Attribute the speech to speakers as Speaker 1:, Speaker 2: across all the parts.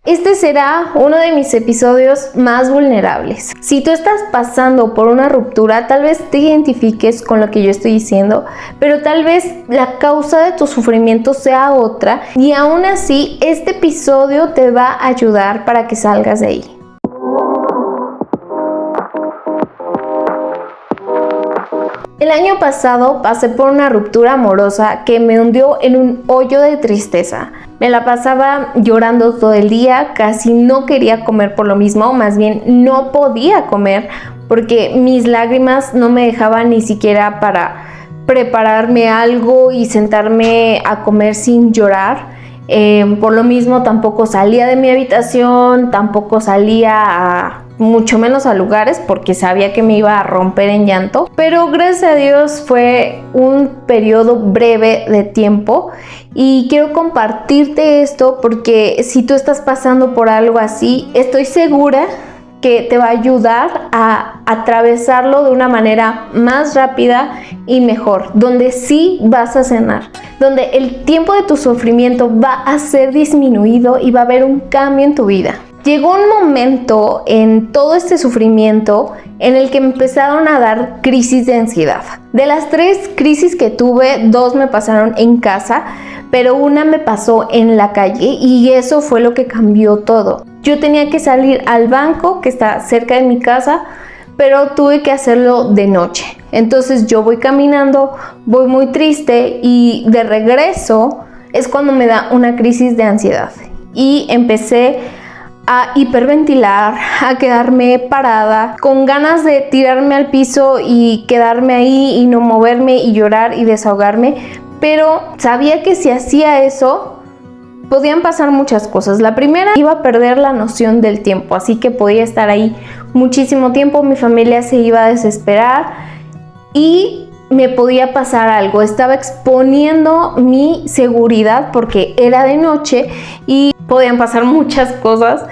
Speaker 1: Este será uno de mis episodios más vulnerables. Si tú estás pasando por una ruptura, tal vez te identifiques con lo que yo estoy diciendo, pero tal vez la causa de tu sufrimiento sea otra y aún así este episodio te va a ayudar para que salgas de ahí. El año pasado pasé por una ruptura amorosa que me hundió en un hoyo de tristeza. Me la pasaba llorando todo el día, casi no quería comer por lo mismo, más bien no podía comer porque mis lágrimas no me dejaban ni siquiera para prepararme algo y sentarme a comer sin llorar. Por lo mismo tampoco salía de mi habitación, tampoco salía mucho menos a lugares porque sabía que me iba a romper en llanto, pero gracias a Dios fue un periodo breve de tiempo y quiero compartirte esto porque si tú estás pasando por algo así, estoy segura que te va a ayudar a atravesarlo de una manera más rápida y mejor, donde sí vas a sanar, donde el tiempo de tu sufrimiento va a ser disminuido y va a haber un cambio en tu vida. Llegó un momento en todo este sufrimiento en el que me empezaron a dar crisis de ansiedad. De las 3 crisis que tuve, 2 me pasaron en casa, pero una me pasó en la calle y eso fue lo que cambió todo. Yo tenía que salir al banco que está cerca de mi casa, pero tuve que hacerlo de noche. Entonces yo voy caminando, voy muy triste y de regreso es cuando me da una crisis de ansiedad y empecé a hiperventilar, a quedarme parada, con ganas de tirarme al piso y quedarme ahí y no moverme y llorar y desahogarme, pero sabía que si hacía eso podían pasar muchas cosas. La primera, iba a perder la noción del tiempo, así que podía estar ahí muchísimo tiempo, mi familia se iba a desesperar y me podía pasar algo. Estaba exponiendo mi seguridad porque era de noche y podían pasar muchas cosas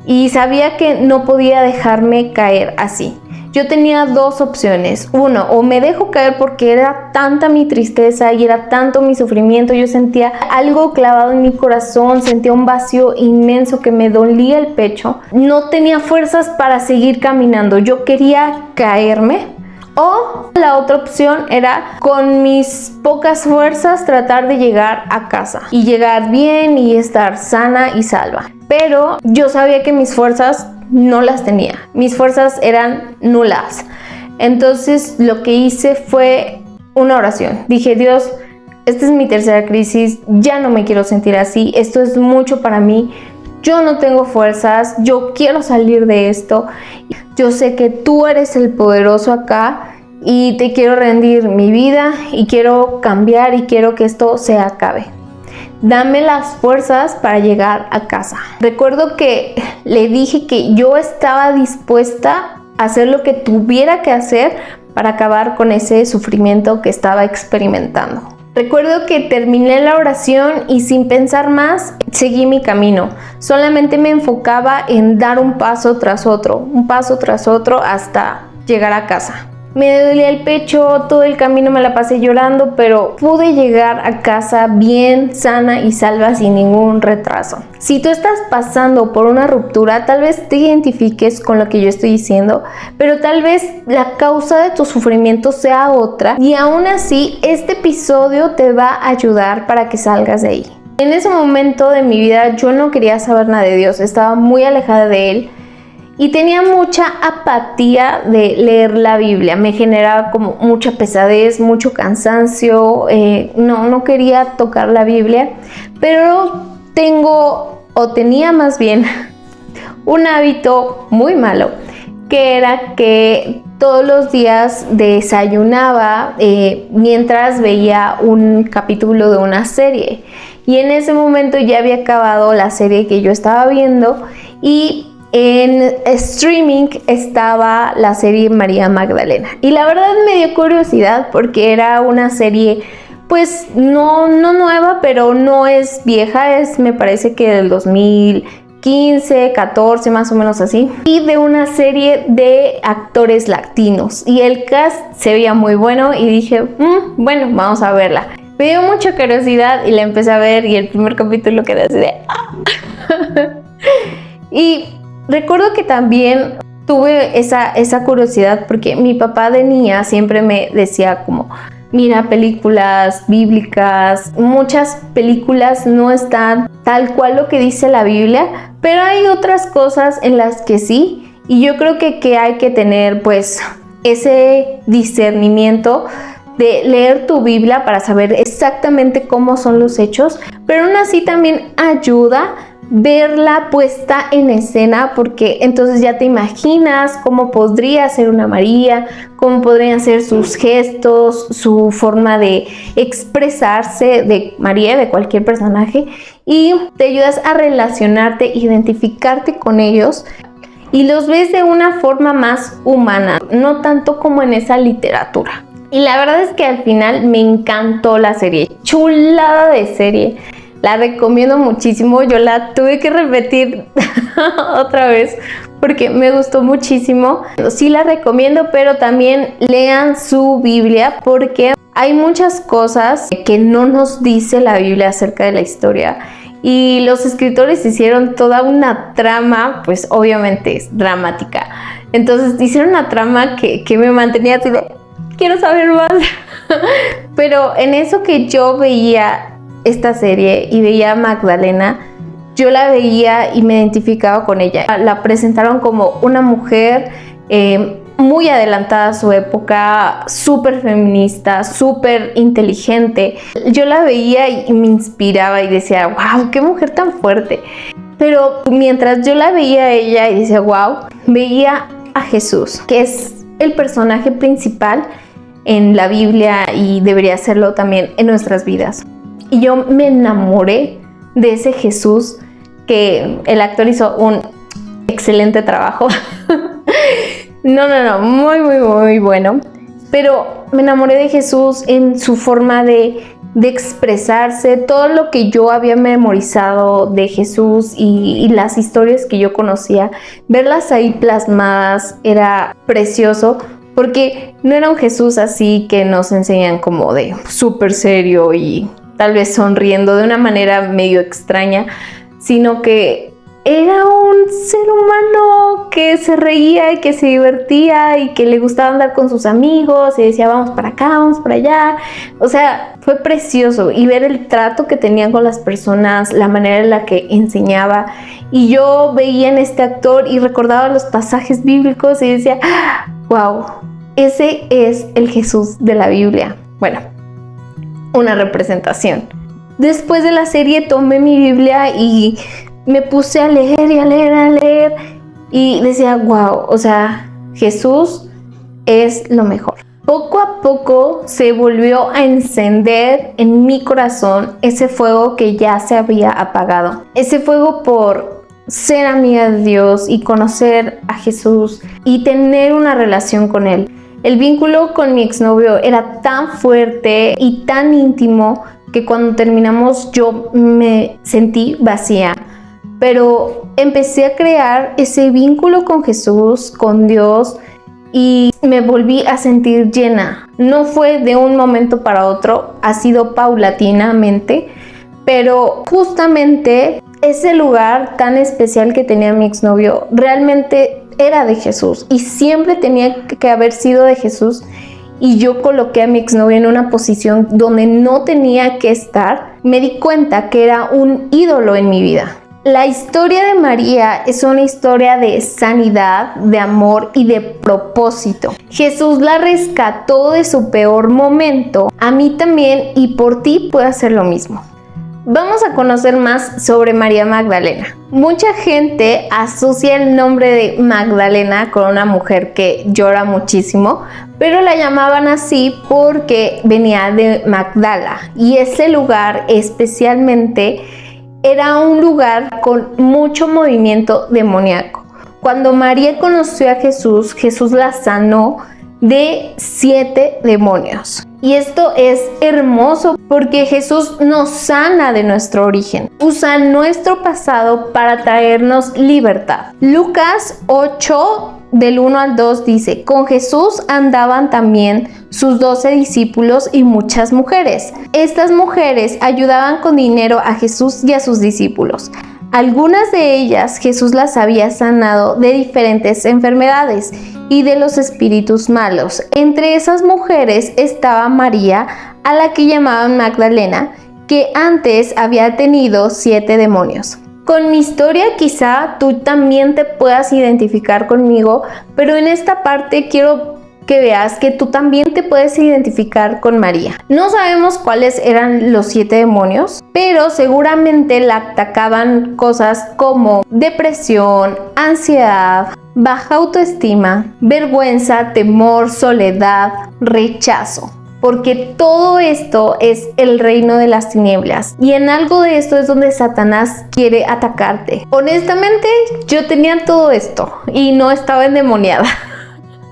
Speaker 1: y sabía que no podía dejarme caer así. Yo tenía 2 opciones. Uno, o me dejo caer porque era tanta mi tristeza y era tanto mi sufrimiento. Yo sentía algo clavado en mi corazón, sentía un vacío inmenso que me dolía el pecho. No tenía fuerzas para seguir caminando. Yo quería caerme. O la otra opción era con mis pocas fuerzas tratar de llegar a casa y llegar bien y estar sana y salva. Pero yo sabía que mis fuerzas no las tenía, mis fuerzas eran nulas. Entonces lo que hice fue una oración. Dije, Dios, esta es mi tercera crisis, ya no me quiero sentir así, esto es mucho para mí. Yo no tengo fuerzas, yo quiero salir de esto. Yo sé que tú eres el poderoso acá y te quiero rendir mi vida y quiero cambiar y quiero que esto se acabe. Dame las fuerzas para llegar a casa. Recuerdo que le dije que yo estaba dispuesta a hacer lo que tuviera que hacer para acabar con ese sufrimiento que estaba experimentando. Recuerdo que terminé la oración y sin pensar más, seguí mi camino. Solamente me enfocaba en dar un paso tras otro hasta llegar a casa. Me dolía el pecho, todo el camino me la pasé llorando, pero pude llegar a casa bien, sana y salva sin ningún retraso. Si tú estás pasando por una ruptura, tal vez te identifiques con lo que yo estoy diciendo, pero tal vez la causa de tu sufrimiento sea otra y aún así este episodio te va a ayudar para que salgas de ahí. En ese momento de mi vida yo no quería saber nada de Dios, estaba muy alejada de Él. Y tenía mucha apatía de leer la Biblia, me generaba como mucha pesadez, mucho cansancio, no quería tocar la Biblia, pero tenía más bien un hábito muy malo, que era que todos los días desayunaba mientras veía un capítulo de una serie. Y en ese momento ya había acabado la serie que yo estaba viendo y en streaming estaba la serie María Magdalena y la verdad me dio curiosidad porque era una serie pues no nueva, pero no es vieja, me parece que del 2015, 14 más o menos así, y de una serie de actores latinos y el cast se veía muy bueno y dije bueno, vamos a verla. Me dio mucha curiosidad y la empecé a ver y el primer capítulo quedé así de Y recuerdo que también tuve esa curiosidad porque mi papá de niña siempre me decía como, mira películas bíblicas, muchas películas no están tal cual lo que dice la Biblia, pero hay otras cosas en las que sí, y yo creo que hay que tener pues ese discernimiento de leer tu Biblia para saber exactamente cómo son los hechos, pero aún así también ayuda verla puesta en escena, porque entonces ya te imaginas cómo podría ser una María, cómo podrían ser sus gestos, su forma de expresarse de María, de cualquier personaje, y te ayudas a relacionarte, identificarte con ellos y los ves de una forma más humana, no tanto como en esa literatura. Y la verdad es que al final me encantó la serie, chulada de serie. La recomiendo muchísimo, yo la tuve que repetir otra vez porque me gustó muchísimo. Sí la recomiendo, pero también lean su Biblia porque hay muchas cosas que no nos dice la Biblia acerca de la historia. Y los escritores hicieron toda una trama, pues obviamente es dramática. Entonces hicieron una trama que me mantenía así de, quiero saber más. Pero en eso que yo veía esta serie y veía a Magdalena, yo la veía y me identificaba con ella. La presentaron como una mujer muy adelantada a su época, súper feminista, súper inteligente. Yo la veía y me inspiraba y decía, wow, qué mujer tan fuerte. Pero mientras yo la veía a ella y decía, wow, veía a Jesús, que es el personaje principal en la Biblia y debería serlo también en nuestras vidas. Y yo me enamoré de ese Jesús, que el actor hizo un excelente trabajo. No, muy bueno. Pero me enamoré de Jesús en su forma de expresarse, todo lo que yo había memorizado de Jesús y las historias que yo conocía, verlas ahí plasmadas era precioso. Porque no era un Jesús así que nos enseñan como de súper serio y tal vez sonriendo de una manera medio extraña, sino que era un ser humano que se reía y que se divertía y que le gustaba andar con sus amigos y decía vamos para acá, vamos para allá. O sea, fue precioso y ver el trato que tenía con las personas, la manera en la que enseñaba. Y yo veía en este actor y recordaba los pasajes bíblicos y decía, wow, ese es el Jesús de la Biblia. Bueno, una representación. Después de la serie tomé mi Biblia y me puse a leer y a leer y decía, wow, o sea, Jesús es lo mejor. Poco a poco se volvió a encender en mi corazón ese fuego que ya se había apagado. Ese fuego por ser amiga de Dios y conocer a Jesús y tener una relación con Él. El vínculo con mi exnovio era tan fuerte y tan íntimo que cuando terminamos yo me sentí vacía. Pero empecé a crear ese vínculo con Jesús, con Dios, y me volví a sentir llena. No fue de un momento para otro, ha sido paulatinamente, pero justamente ese lugar tan especial que tenía mi exnovio realmente era de Jesús y siempre tenía que haber sido de Jesús. Y yo coloqué a mi exnovio en una posición donde no tenía que estar. Me di cuenta que era un ídolo en mi vida. La historia de María es una historia de sanidad, de amor y de propósito. Jesús la rescató de su peor momento. A mí también y por ti puede hacer lo mismo. Vamos a conocer más sobre María Magdalena. Mucha gente asocia el nombre de Magdalena con una mujer que llora muchísimo, pero la llamaban así porque venía de Magdala y ese lugar especialmente era un lugar con mucho movimiento demoníaco. Cuando María conoció a Jesús, Jesús la sanó de 7 demonios. Y esto es hermoso porque Jesús nos sana de nuestro origen. Usa nuestro pasado para traernos libertad. Lucas 8, del 1 al 2 dice, con Jesús andaban también sus 12 discípulos y muchas mujeres. Estas mujeres ayudaban con dinero a Jesús y a sus discípulos. Algunas de ellas Jesús las había sanado de diferentes enfermedades y de los espíritus malos. Entre esas mujeres estaba María, a la que llamaban Magdalena, que antes había tenido 7 demonios. Con mi historia quizá tú también te puedas identificar conmigo, pero en esta parte quiero que veas que tú también te puedes identificar con María. No sabemos cuáles eran los 7 demonios, pero seguramente la atacaban cosas como depresión, ansiedad, baja autoestima, vergüenza, temor, soledad, rechazo. Porque todo esto es el reino de las tinieblas y en algo de esto es donde Satanás quiere atacarte. Honestamente, yo tenía todo esto y no estaba endemoniada.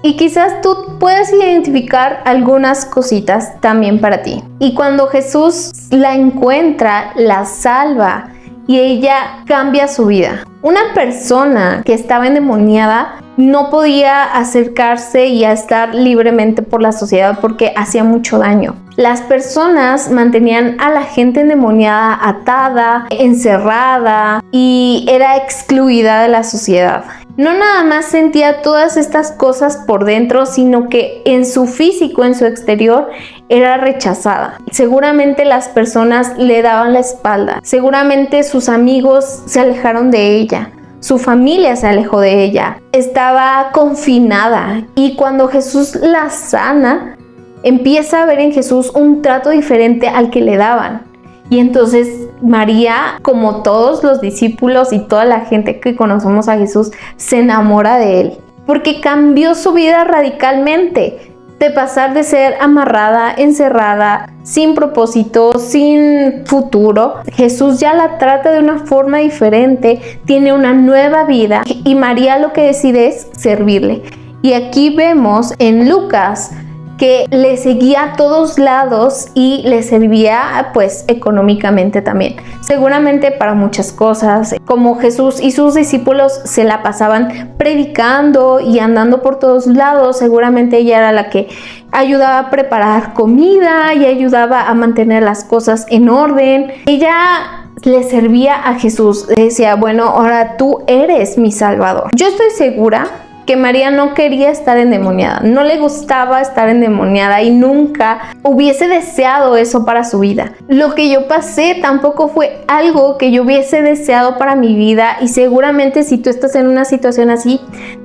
Speaker 1: Y quizás tú puedas identificar algunas cositas también para ti. Y cuando Jesús la encuentra, la salva y ella cambia su vida. Una persona que estaba endemoniada no podía acercarse y estar libremente por la sociedad porque hacía mucho daño. Las personas mantenían a la gente endemoniada atada, encerrada y era excluida de la sociedad. No nada más sentía todas estas cosas por dentro, sino que en su físico, en su exterior, era rechazada. Seguramente las personas le daban la espalda. Seguramente sus amigos se alejaron de ella. Su familia se alejó de ella. Estaba confinada. Y cuando Jesús la sana, empieza a ver en Jesús un trato diferente al que le daban. Y entonces María, como todos los discípulos y toda la gente que conocemos a Jesús, se enamora de él. Porque cambió su vida radicalmente. De pasar de ser amarrada, encerrada, sin propósito, sin futuro, Jesús ya la trata de una forma diferente, tiene una nueva vida y María lo que decide es servirle. Y aquí vemos en Lucas que le seguía a todos lados y le servía pues económicamente también. Seguramente para muchas cosas, como Jesús y sus discípulos se la pasaban predicando y andando por todos lados, seguramente ella era la que ayudaba a preparar comida y ayudaba a mantener las cosas en orden. Ella le servía a Jesús, le decía, bueno, ahora tú eres mi Salvador. Yo estoy segura que María no quería estar endemoniada, no le gustaba estar endemoniada y nunca hubiese deseado eso para su vida. Lo que yo pasé tampoco fue algo que yo hubiese deseado para mi vida y seguramente si tú estás en una situación así,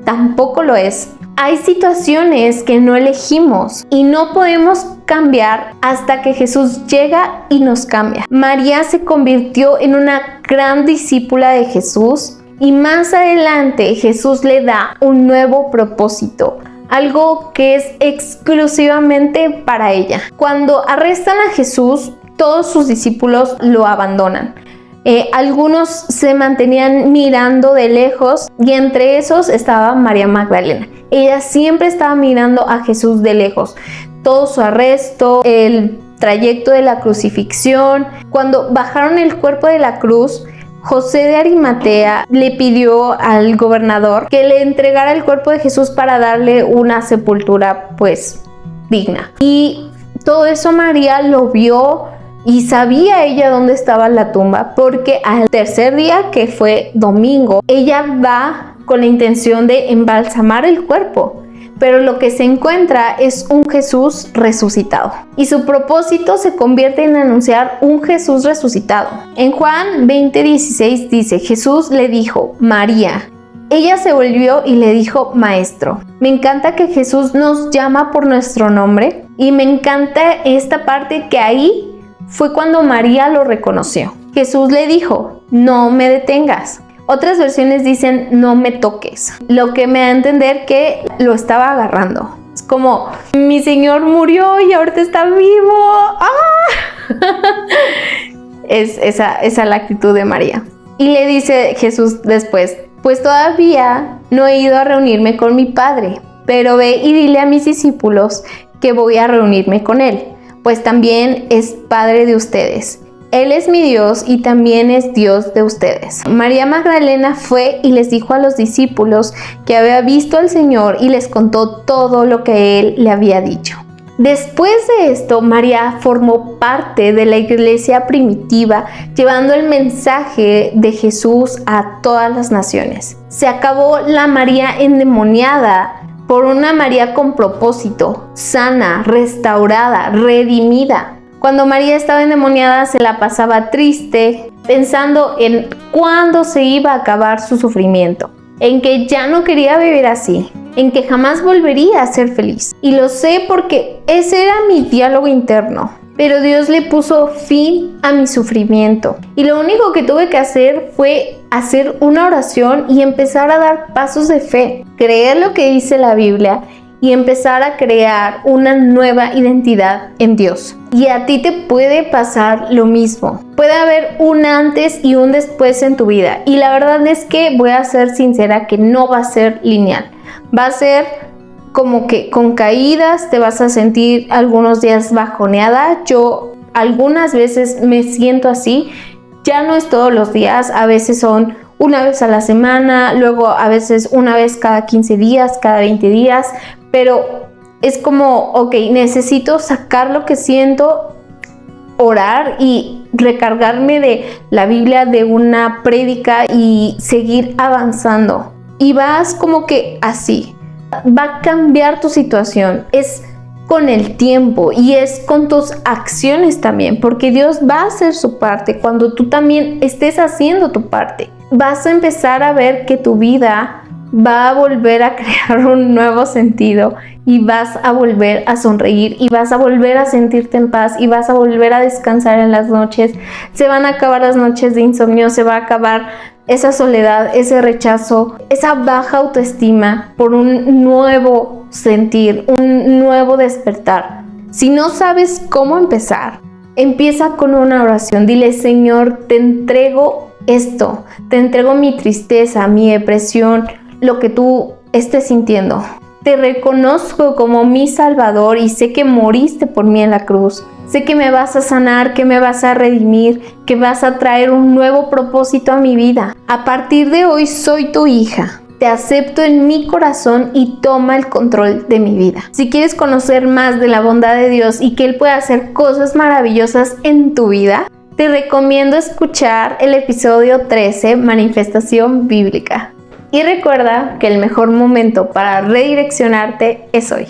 Speaker 1: tampoco lo es. Hay situaciones que no elegimos y no podemos cambiar hasta que Jesús llega y nos cambia. María se convirtió en una gran discípula de Jesús. Y más adelante Jesús le da un nuevo propósito, algo que es exclusivamente para ella. Cuando arrestan a Jesús, todos sus discípulos lo abandonan. Algunos se mantenían mirando de lejos y entre esos estaba María Magdalena. Ella siempre estaba mirando a Jesús de lejos. Todo su arresto, el trayecto de la crucifixión, cuando bajaron el cuerpo de la cruz, José de Arimatea le pidió al gobernador que le entregara el cuerpo de Jesús para darle una sepultura pues digna. Y todo eso María lo vio y sabía ella dónde estaba la tumba, porque al tercer día, que fue domingo, ella va con la intención de embalsamar el cuerpo. Pero lo que se encuentra es un Jesús resucitado. Y su propósito se convierte en anunciar un Jesús resucitado. En Juan 20:16 dice, Jesús le dijo, María. Ella se volvió y le dijo, Maestro. Me encanta que Jesús nos llama por nuestro nombre. Y me encanta esta parte que ahí fue cuando María lo reconoció. Jesús le dijo, no me detengas. Otras versiones dicen, no me toques, lo que me da a entender que lo estaba agarrando. Es como, mi Señor murió y ahorita está vivo. ¡Ah! Esa es la actitud de María. Y le dice Jesús después, pues todavía no he ido a reunirme con mi Padre, pero ve y dile a mis discípulos que voy a reunirme con Él, pues también es Padre de ustedes. Él es mi Dios y también es Dios de ustedes. María Magdalena fue y les dijo a los discípulos que había visto al Señor y les contó todo lo que Él le había dicho. Después de esto, María formó parte de la iglesia primitiva, llevando el mensaje de Jesús a todas las naciones. Se acabó la María endemoniada por una María con propósito, sana, restaurada, redimida. Cuando María estaba endemoniada se la pasaba triste, pensando en cuándo se iba a acabar su sufrimiento, en que ya no quería vivir así, en que jamás volvería a ser feliz. Y lo sé porque ese era mi diálogo interno. Pero Dios le puso fin a mi sufrimiento. Y lo único que tuve que hacer fue hacer una oración y empezar a dar pasos de fe, creer lo que dice la Biblia y empezar a crear una nueva identidad en Dios. Y a ti te puede pasar lo mismo. Puede haber un antes y un después en tu vida. Y la verdad es que voy a ser sincera que no va a ser lineal. Va a ser como que con caídas, te vas a sentir algunos días bajoneada. Yo algunas veces me siento así. Ya no es todos los días, a veces son una vez a la semana, luego a veces una vez cada 15 días, cada 20 días, pero es como, ok, necesito sacar lo que siento, orar y recargarme de la Biblia, de una prédica y seguir avanzando. Y vas como que así, va a cambiar tu situación, es con el tiempo y es con tus acciones también, porque Dios va a hacer su parte cuando tú también estés haciendo tu parte. Vas a empezar a ver que tu vida va a volver a crear un nuevo sentido y vas a volver a sonreír y vas a volver a sentirte en paz y vas a volver a descansar en las noches. Se van a acabar las noches de insomnio, se va a acabar esa soledad, ese rechazo, esa baja autoestima por un nuevo sentir, un nuevo despertar. Si no sabes cómo empezar, empieza con una oración. Dile: Señor, te entrego esto, te entrego mi tristeza, mi depresión, lo que tú estés sintiendo. Te reconozco como mi Salvador y sé que moriste por mí en la cruz. Sé que me vas a sanar, que me vas a redimir, que vas a traer un nuevo propósito a mi vida. A partir de hoy soy tu hija. Te acepto en mi corazón y toma el control de mi vida. Si quieres conocer más de la bondad de Dios y que Él puede hacer cosas maravillosas en tu vida, te recomiendo escuchar el episodio 13, Manifestación Bíblica. Y recuerda que el mejor momento para redireccionarte es hoy.